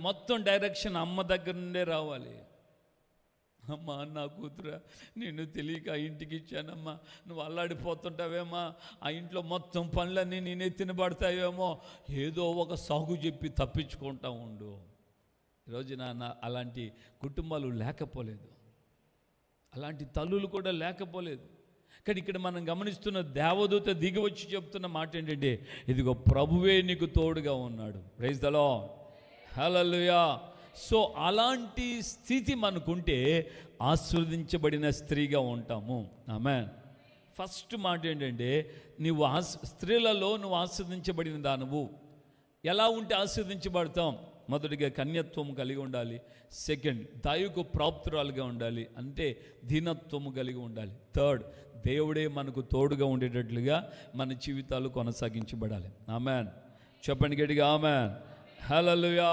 మొత్తం డైరెక్షన్ అమ్మ దగ్గర నుండే రావాలి. అమ్మా నా కూతురా, నేను తెలియక ఆ ఇంటికి ఇచ్చానమ్మా, నువ్వు అల్లాడిపోతుంటావేమో, ఆ ఇంట్లో మొత్తం పనులన్నీ నేనే తినబడతావేమో, ఏదో ఒక సాగు చెప్పి తప్పించుకుంటా ఉండు. ఈరోజు నాన్న అలాంటి కుటుంబాలు లేకపోలేదు, అలాంటి తల్లులు కూడా లేకపోలేదు. కానీ ఇక్కడ మనం గమనిస్తున్న దేవదూత దిగి వచ్చి చెప్తున్న మాట ఏంటంటే, ఇదిగో ప్రభువే నీకు తోడుగా ఉన్నాడు. Praise the lord, hallelujah. So అలాంటి స్థితి మనకుంటే ఆశీర్వదించబడిన స్త్రీగా ఉంటాము. ఆమేన్. ఫస్ట్ మాట ఏంటంటే, నువ్వు స్త్రీలలో నువ్వు ఆశీర్వదించబడిన దానవు. ఎలా ఉంటే ఆశీర్వదించబడతాం? మొదటిగా కన్యత్వం కలిగి ఉండాలి. సెకండ్, దైవకు ప్రాప్తురాలుగా ఉండాలి, అంటే దీనత్వము కలిగి ఉండాలి. థర్డ్, దేవుడే మనకు తోడుగా ఉండేటట్లుగా మన జీవితాలు కొనసాగించబడాలి. ఆమేన్. చెప్పండి గట్టిగా ఆమేన్. హల్లెలూయా.